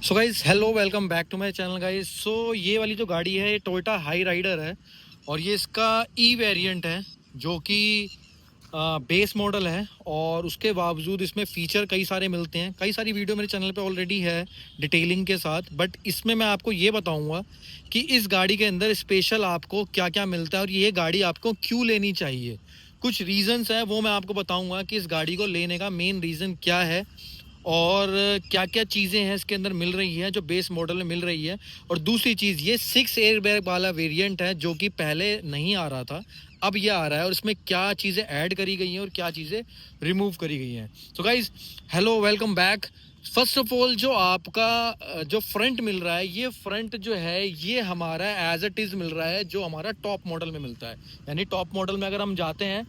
So guys hello welcome back to my channel guys. So ये वाली जो गाड़ी है ये टोयोटा हाई राइडर है और ये इसका ई वेरिएंट है जो कि बेस मॉडल है और उसके बावजूद इसमें फ़ीचर कई सारे मिलते हैं। कई सारी वीडियो मेरे चैनल पे ऑलरेडी है डिटेलिंग के साथ, बट इसमें मैं आपको ये बताऊंगा कि इस गाड़ी के अंदर स्पेशल आपको क्या क्या मिलता है और ये गाड़ी आपको क्यों लेनी चाहिए। कुछ रीज़न्स है वो मैं आपको बताऊंगा कि इस गाड़ी को लेने का मेन रीज़न क्या है और क्या क्या चीज़ें हैं इसके अंदर मिल रही हैं जो बेस मॉडल में मिल रही है। और दूसरी चीज़, ये 6 एयर बैग वाला वेरिएंट है जो कि पहले नहीं आ रहा था, अब ये आ रहा है और इसमें क्या चीज़ें ऐड करी गई हैं और क्या चीज़ें रिमूव करी गई हैं। सो guys hello welcome back. First of all जो आपका जो फ्रंट मिल रहा है, ये फ्रंट जो है ये हमारा एज इट इज़ मिल रहा है जो हमारा टॉप मॉडल में मिलता है। यानी टॉप मॉडल में अगर हम जाते हैं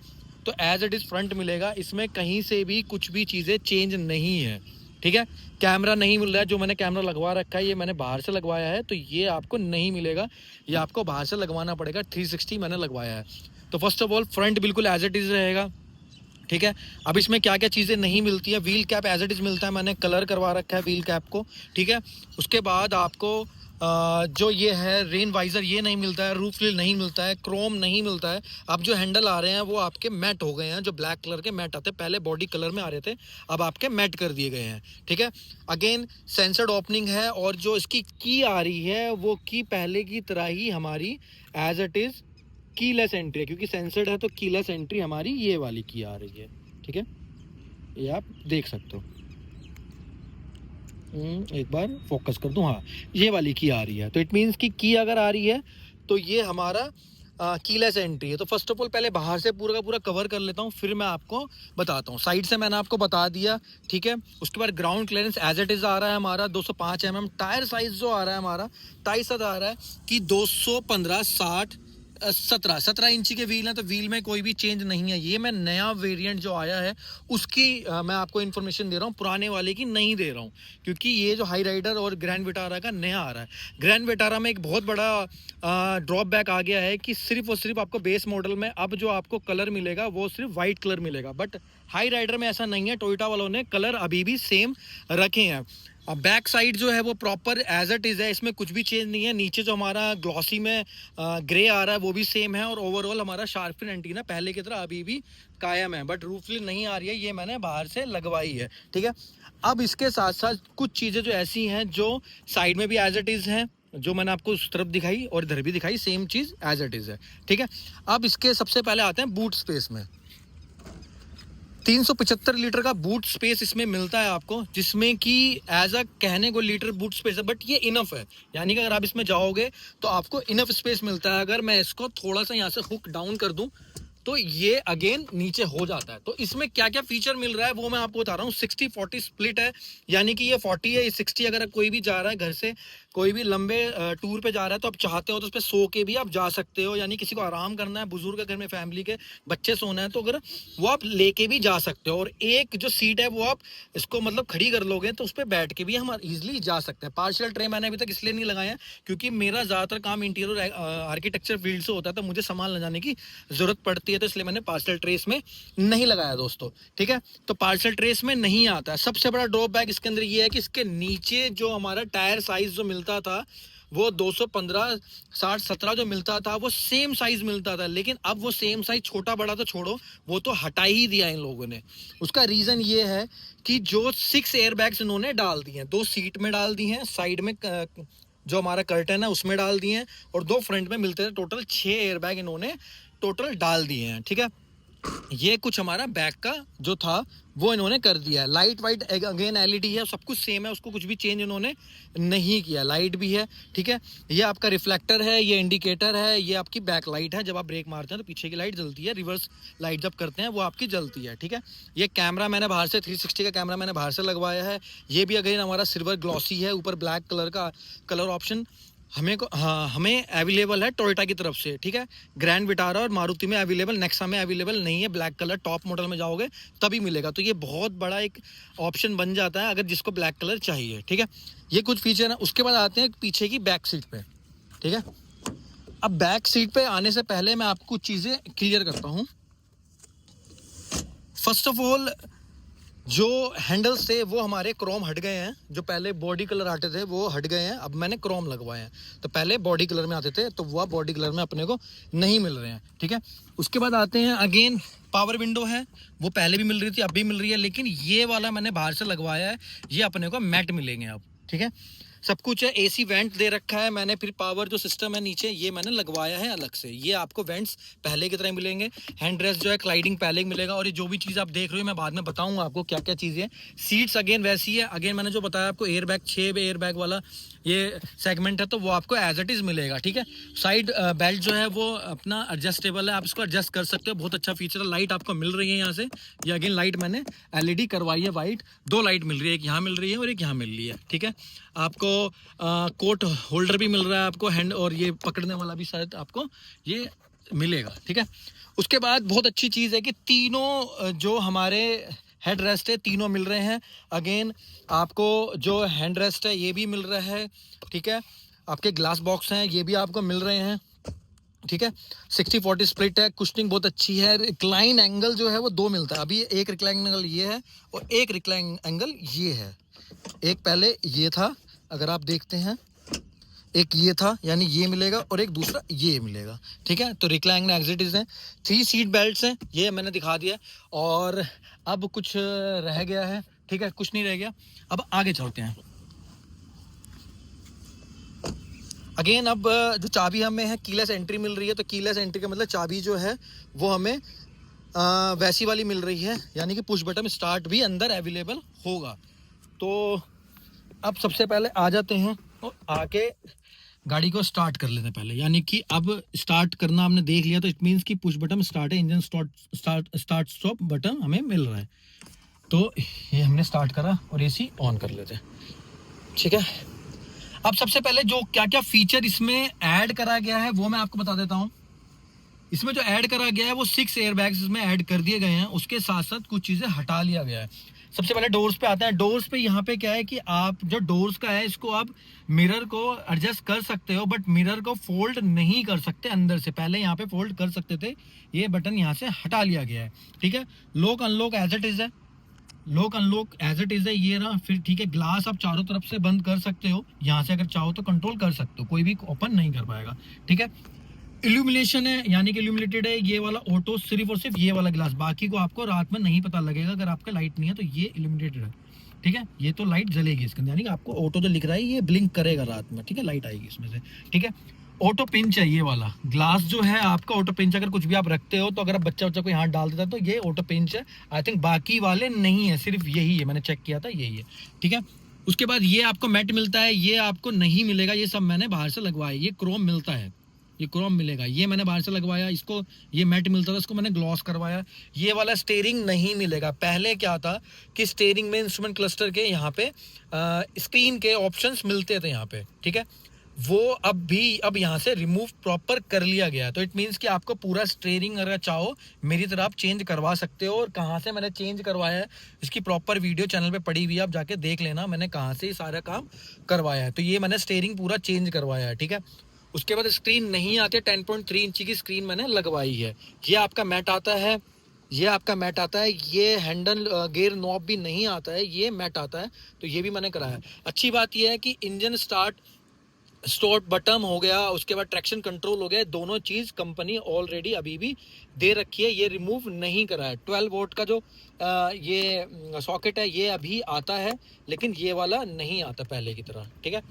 तो एज इट इज़ फ्रंट मिलेगा, इसमें कहीं से भी कुछ भी चीज़ें चेंज नहीं है। ठीक है, कैमरा नहीं मिल रहा है, जो मैंने कैमरा लगवा रखा है ये मैंने बाहर से लगवाया है तो ये आपको नहीं मिलेगा, ये आपको बाहर से लगवाना पड़ेगा। 360 मैंने लगवाया है। तो फर्स्ट ऑफ ऑल फ्रंट बिल्कुल एज इट इज़ रहेगा। ठीक है, अब इसमें क्या क्या चीज़ें नहीं मिलती है, wheel cap as it is मिलता है, मैंने कलर करवा रखा है व्हील कैप को। ठीक है, उसके बाद आपको जो ये है रेन वाइज़र ये नहीं मिलता है, रूफ रिल नहीं मिलता है, क्रोम नहीं मिलता है। अब जो हैंडल आ रहे हैं वो आपके मैट हो गए हैं, जो ब्लैक कलर के मैट आते हैं, पहले बॉडी कलर में आ रहे थे, अब आपके मैट कर दिए गए हैं। ठीक है, अगेन सेंसर्ड ओपनिंग है और जो इसकी की आ रही है वो की पहले की तरह ही हमारी as it is keyless entry है, क्योंकि सेंसर्ड है तो कीलेस एंट्री हमारी ये वाली की आ रही है। ठीक है, ये आप देख सकते हो। एक बार फोकस कर दूं, हाँ ये वाली की आ रही है, तो इट मीन्स की अगर आ रही है तो ये हमारा कीलेस एंट्री है। तो फर्स्ट ऑफ ऑल पहले बाहर से पूरा का पूरा कवर कर लेता हूँ, फिर मैं आपको बताता हूँ। साइड से मैंने आपको बता दिया। ठीक है, उसके बाद ground clearance as it is आ रहा है हमारा 205 mm। टायर साइज जो आ रहा है हमारा, टाइस आ रहा है कि 215 60 17 इंची के व्हील हैं, तो व्हील में कोई भी चेंज नहीं है। ये मैं नया वेरिएंट जो आया है उसकी मैं आपको इन्फॉर्मेशन दे रहा हूँ, पुराने वाले की नहीं दे रहा हूँ, क्योंकि ये जो हाई राइडर और ग्रैंड विटारा का नया आ रहा है। ग्रैंड विटारा में एक बहुत बड़ा ड्रॉप बैक आ गया है कि सिर्फ और सिर्फ आपको बेस मॉडल में अब जो आपको कलर मिलेगा वो सिर्फ वाइट कलर मिलेगा, बट हाई राइडर में ऐसा नहीं है। टोयोटा वालों ने कलर अभी भी सेम रखे हैं। अब बैक साइड जो है वो प्रॉपर एज इट इज़ है, इसमें कुछ भी चेंज नहीं है। नीचे जो हमारा ग्लॉसी में ग्रे आ रहा है वो भी सेम है और ओवरऑल हमारा शार्पन एंटीना पहले की तरह अभी भी कायम है, बट रूफ रिल नहीं आ रही है, ये मैंने बाहर से लगवाई है। ठीक है, अब इसके साथ साथ कुछ चीज़ें जो ऐसी हैं जो साइड में भी एज इट इज़ हैं, जो मैंने आपको उस तरफ दिखाई और इधर भी दिखाई, सेम चीज़ एज इट इज़ है। ठीक है, अब इसके सबसे पहले आते हैं बूट स्पेस में। 375 लीटर का बूट स्पेस इसमें मिलता है आपको, जिसमें कि एज अ कहने को लीटर बूट स्पेस है, बट ये इनफ है। यानी कि अगर आप इसमें जाओगे तो आपको इनफ स्पेस मिलता है। अगर मैं इसको थोड़ा सा यहाँ से हुक डाउन कर दूं तो ये अगेन नीचे हो जाता है। तो इसमें क्या क्या फीचर मिल रहा है वो मैं आपको बता रहा हूँ। 60-40 स्प्लिट है, यानी कि ये 40 है, ये 60। अगर कोई भी जा रहा है घर से, कोई भी लंबे टूर पे जा रहा है तो आप चाहते हो तो उस पर सो के भी आप जा सकते हो। यानी किसी को आराम करना है, बुजुर्ग घर में फैमिली के बच्चे सोना है, तो अगर वो आप लेके भी जा सकते हो। और एक जो सीट है वो आप इसको मतलब खड़ी कर लोगे तो उस पर बैठ के भी हम इजिली जा सकते हैं। पार्शियल ट्रे मैंने अभी तक इसलिए नहीं लगाया क्योंकि मेरा ज़्यादातर काम इंटीरियर आर्किटेक्चर फील्ड से होता है, तो मुझे सामान ले जाने की जरूरत पड़ती है, तो इसलिए मैंने पार्शियल ट्रेस में नहीं लगाया दोस्तों। ठीक है, तो पार्शियल ट्रेस में नहीं आता है। सबसे बड़ा ड्रॉबैक इसके अंदर ये है कि इसके नीचे जो हमारा टायर साइज जो मिलता था वो 215 60 17 जो मिलता था वो सेम साइज मिलता था, लेकिन अब वो सेम साइज छोटा बड़ा तो छोड़ो, वो तो हटा ही दिया इन लोगों ने। उसका रीजन ये है कि जो 6 एयर बैग्स इन्होंने डाल दिए हैं, 2 सीट में डाल दिए हैं, साइड में जो हमारा कर्टन है उसमें डाल दिए हैं, और 2 फ्रंट में मिलते थे। टोटल 6 एयर बैग इन्होंने टोटल डाल दिए हैं। ठीक है, ये कुछ हमारा बैक का जो था वो इन्होंने कर दिया है। लाइट वाइट अगेन एलईडी है, सब कुछ सेम है, उसको कुछ भी चेंज इन्होंने नहीं किया। लाइट भी है। ठीक है, ये आपका रिफ्लेक्टर है, ये इंडिकेटर है, ये आपकी बैक लाइट है, जब आप ब्रेक मारते हैं तो पीछे की लाइट जलती है, रिवर्स लाइट जब करते हैं वो आपकी जलती है। ठीक है, ये कैमरा मैंने बाहर से 360 का कैमरा मैंने बाहर से लगवाया है। ये भी अगेन हमारा सिल्वर ग्लॉसी है, ऊपर ब्लैक कलर का कलर ऑप्शन हमें अवेलेबल है टोयोटा की तरफ से। ठीक है, ग्रैंड विटारा और मारुति में अवेलेबल, नेक्सा में अवेलेबल नहीं है। ब्लैक कलर टॉप मॉडल में जाओगे तभी मिलेगा, तो ये बहुत बड़ा एक ऑप्शन बन जाता है अगर जिसको ब्लैक कलर चाहिए। ठीक है, ये कुछ फीचर है। उसके बाद आते हैं पीछे की बैक सीट पे। ठीक है, अब बैक सीट पे आने से पहले मैं आपको कुछ चीज़ें क्लियर करता हूँ। फर्स्ट ऑफ ऑल जो हैंडल्स थे वो हमारे क्रोम हट गए हैं, जो पहले बॉडी कलर आते थे वो हट गए हैं, अब मैंने क्रोम लगवाए हैं। तो पहले बॉडी कलर में आते थे, तो वो बॉडी कलर में अपने को नहीं मिल रहे हैं, ठीक है। उसके बाद आते हैं अगेन, पावर विंडो है, वो पहले भी मिल रही थी, अब भी मिल रही है, लेकिन ये वाला मैंने बाहर से लगवाया है, ये अपने को मैट मिलेंगे अब, ठीक है। सब कुछ है, एसी वेंट दे रखा है मैंने, फिर पावर जो सिस्टम है नीचे ये मैंने लगवाया है अलग से, ये आपको वेंट्स पहले की तरह मिलेंगे। हैंड रेस्ट जो है क्लाइडिंग पहले ही मिलेगा, और ये जो भी चीज़ आप देख रहे हो मैं बाद में बताऊंगा आपको क्या क्या चीज़ें हैं। सीट्स अगेन वैसी है, अगेन मैंने जो बताया आपको एयर बैग, 6 एयर बैग वाला ये सेगमेंट है, तो वो आपको एज इट इज़ मिलेगा, ठीक है। साइड बेल्ट जो है वो अपना एडजस्टेबल है, आप इसको एडजस्ट कर सकते हो, बहुत अच्छा फीचर है। लाइट आपको मिल रही है यहाँ से, ये अगेन लाइट मैंने एलईडी करवाई है वाइट, 2 लाइट मिल रही है, एक यहाँ मिल रही है और एक यहाँ मिल रही है, ठीक है। आपको कोट होल्डर भी मिल रहा है आपको, हैंड और ये पकड़ने वाला भी शायद आपको ये मिलेगा, ठीक है। उसके बाद बहुत अच्छी चीज़ है कि तीनों जो हमारे हेड रेस्ट है तीनों मिल रहे हैं। अगेन आपको जो हैंड रेस्ट है ये भी मिल रहा है, ठीक है। आपके ग्लास बॉक्स हैं ये भी आपको मिल रहे हैं, ठीक है। 60-40 स्प्लिट है, कुशनिंग बहुत अच्छी है। रिक्लाइन एंगल जो है वो 2 मिलता है, अभी एक रिक्लाइन एंगल ये है और एक रिक्लाइन एंगल ये है। एक पहले ये था, अगर आप देखते हैं, एक ये था, यानी ये मिलेगा, और एक दूसरा ये मिलेगा, ठीक है। तो रिक्लाइन एग्जिटिव हैं, 3 सीट बेल्ट्स हैं, ये मैंने दिखा दिया। और अब कुछ रह गया है, ठीक है, कुछ नहीं रह गया, अब आगे चलते हैं। अगेन अब जो चाबी हमें है कीलेस एंट्री मिल रही है, तो कीलेस एंट्री का मतलब चाबी जो है वो हमें वैसी वाली मिल रही है, यानी कि पुश बटन स्टार्ट भी अंदर अवेलेबल होगा। तो अब सबसे पहले आ जाते हैं और आके गाड़ी को स्टार्ट कर लेते हैं पहले, यानी कि अब स्टार्ट करना हमने देख लिया, तो इट मीन्स कि पुश बटन स्टार्ट है, इंजन स्टार्ट स्टॉप बटन हमें मिल रहा है। तो ये हमने स्टार्ट करा और एसी ऑन कर लेते हैं, ठीक है। अब सबसे पहले जो क्या क्या फीचर इसमें ऐड करा गया है वो मैं आपको बता देता हूँ। इसमें जो ऐड करा गया है वो 6 एयर बैग्स इसमें ऐड कर दिए गए हैं, उसके साथ साथ कुछ चीज़ें हटा लिया गया है। सबसे पहले डोर्स पे आते हैं। डोर्स पे यहाँ पे क्या है कि आप जो डोर्स का है इसको आप मिरर को एडजस्ट कर सकते हो, बट मिरर को फोल्ड नहीं कर सकते अंदर से, पहले यहाँ पे फोल्ड कर सकते थे, ये बटन यहाँ से हटा लिया गया है, ठीक है। Lock unlock as it is है, lock unlock as it is है ये रहा, फिर ठीक है। ग्लास आप चारों तरफ से बंद कर सकते हो, यहाँ से अगर चाहो तो कंट्रोल कर सकते हो, कोई भी ओपन नहीं कर पाएगा, ठीक है। इल्यूमिनेशन है, यानी कि इल्यूमिनेटेड है ये वाला ऑटो, सिर्फ और सिर्फ ये वाला ग्लास, बाकी को आपको रात में नहीं पता लगेगा अगर आपका लाइट नहीं है तो ये इल्यूमिनेटेड है, ठीक है। ये तो लाइट जलेगी इसके अंदर, यानी कि आपको ऑटो जो लिख रहा है ये ब्लिंक करेगा रात में, ठीक है, लाइट आएगी इसमें से, ठीक है। ऑटो पिंच है ये वाला ग्लास जो है आपका, ऑटो पिंच अगर कुछ भी आप रखते हो तो अगर बच्चा कोई हाथ डाल देता है तो ये ऑटो पिंच है। आई थिंक बाकी वाले नहीं है, सिर्फ यही है, मैंने चेक किया था यही है, ठीक है। उसके बाद ये आपको मैट मिलता है, ये आपको नहीं मिलेगा, ये सब मैंने बाहर से लगवाया, ये क्रोम मिलता है, ये क्रोम मिलेगा, ये मैंने बाहर से लगवाया, इसको ये मैट मिलता था, इसको मैंने ग्लॉस करवाया। ये वाला स्टीयरिंग नहीं मिलेगा। पहले क्या था कि स्टीयरिंग में इंस्ट्रूमेंट क्लस्टर के यहाँ पे स्क्रीन के ऑप्शंस मिलते थे यहाँ पे, ठीक है, वो अब यहाँ से रिमूव प्रॉपर कर लिया गया। तो इट मीन्स कि आपको पूरा स्टीयरिंग अगर चाहो मेरी तरह आप चेंज करवा सकते हो, और कहाँ से मैंने चेंज करवाया है इसकी प्रॉपर वीडियो चैनल पे पड़ी हुई है, आप जाके देख लेना मैंने कहाँ से सारा काम करवाया है। तो ये मैंने स्टीयरिंग पूरा चेंज करवाया है, ठीक है। उसके बाद स्क्रीन नहीं आती, 10.3 इंची की स्क्रीन मैंने लगवाई है। ये आपका मैट आता है, ये आपका मैट आता है, ये हैंडल गेयर नॉब भी नहीं आता है, ये मैट आता है, तो ये भी मैंने कराया है। अच्छी बात ये है कि इंजन स्टार्ट स्टॉप बटन हो गया, उसके बाद ट्रैक्शन कंट्रोल हो गया, दोनों चीज़ कंपनी ऑलरेडी अभी भी दे रखी है, ये रिमूव नहीं करा है। 12 वोल्ट का जो ये सॉकेट है ये अभी आता है, लेकिन ये वाला नहीं आता पहले की तरह, ठीक है।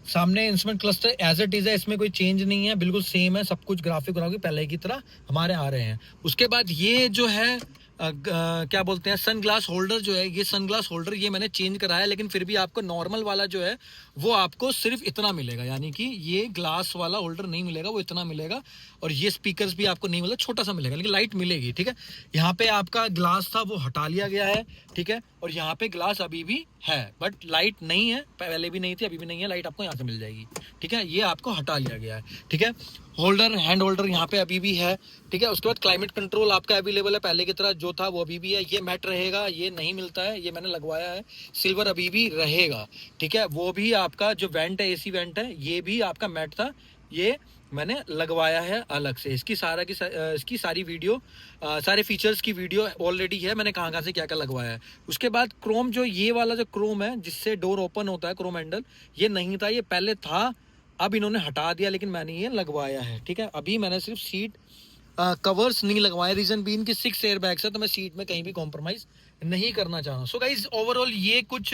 सामने instrument cluster as it is है, इसमें कोई चेंज नहीं है, बिल्कुल सेम है, सब कुछ ग्राफिक पहले की तरह हमारे आ रहे हैं। उसके बाद ये जो है क्या बोलते हैं, सन ग्लास होल्डर जो है, ये सन ग्लास होल्डर ये मैंने चेंज कराया, लेकिन फिर भी आपको नॉर्मल वाला जो है वो आपको सिर्फ इतना मिलेगा, यानी कि ये ग्लास वाला होल्डर नहीं मिलेगा, वो इतना मिलेगा। और ये स्पीकर्स भी आपको नहीं मिलेगा, छोटा सा मिलेगा, लेकिन लाइट मिलेगी, ठीक है। यहाँ पे आपका ग्लास था वो हटा लिया गया है, ठीक है, और यहाँ पे ग्लास अभी भी है बट लाइट नहीं है, पहले भी नहीं थी अभी भी नहीं है, लाइट आपको यहाँ से मिल जाएगी, ठीक है। ये आपको हटा लिया गया है, ठीक है। होल्डर हैंड होल्डर यहाँ पे अभी भी है, ठीक है। उसके बाद क्लाइमेट कंट्रोल आपका अवेलेबल है, पहले की तरह जो था वो अभी भी है। ये मैट रहेगा, ये नहीं मिलता है, ये मैंने लगवाया है। सिल्वर अभी भी रहेगा, ठीक है। वो भी आपका जो वेंट है, एसी वेंट है, ये भी आपका मैट था, ये मैंने लगवाया है अलग से। इसकी सारी वीडियो, सारे फीचर्स की वीडियो ऑलरेडी है, मैंने कहाँ से क्या क्या लगवाया है। उसके बाद क्रोम, जो ये वाला जो क्रोम है जिससे डोर ओपन होता है, क्रोम हैंडल, ये नहीं था, ये पहले था, अब इन्होंने हटा दिया, लेकिन मैंने ये लगवाया है। ठीक है, अभी मैंने सिर्फ सीट कवर्स नहीं लगवाए, रीजन भी इनकी 6 एयर बैग्स है, तो मैं सीट में कहीं भी कॉम्प्रोमाइज नहीं करना चाह रहा हूँ। सो गाइज ओवरऑल ये कुछ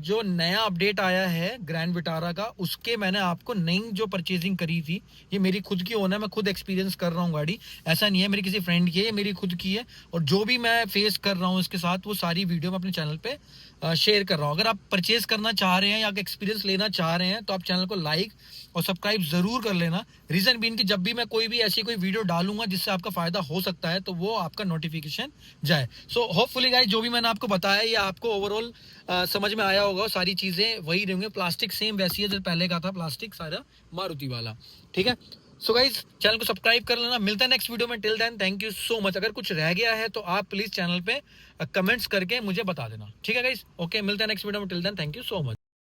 जो नया अपडेट आया है ग्रैंड विटारा का, उसके मैंने आपको नई जो परचेजिंग करी थी, ये मेरी खुद की ओन है, मैं खुद एक्सपीरियंस कर रहा हूँ गाड़ी, ऐसा नहीं है मेरी किसी फ्रेंड की है, ये मेरी खुद की है। और जो भी मैं फेस कर रहा हूँ इसके साथ, वो सारी वीडियो मैं अपने चैनल पे शेयर कर रहा हूँ। अगर आप परचेज करना चाह रहे हैं या एक्सपीरियंस लेना चाह रहे हैं, तो आप चैनल को लाइक और सब्सक्राइब जरूर कर लेना। रीजन बीन कि जब भी मैं कोई भी ऐसी कोई वीडियो डालूंगा जिससे आपका फायदा हो सकता है, तो वो आपका नोटिफिकेशन जाए। सो होपफुली गाइस, जो भी मैंने आपको बताया, ये आपको ओवरऑल समझ में आया होगा। सारी चीजें वही रहेंगे, प्लास्टिक सेम वैसी है जो पहले का था, प्लास्टिक सारा मारुति वाला। ठीक है, सो गाइज चैनल को सब्सक्राइब कर लेना। मिलता है नेक्स्ट वीडियो में, till then thank you so much. अगर कुछ रह गया है तो आप प्लीज चैनल पे कमेंट्स करके मुझे बता देना। ठीक है गाइज, ओके, मिलता है नेक्स्ट वीडियो में, till then thank you so much.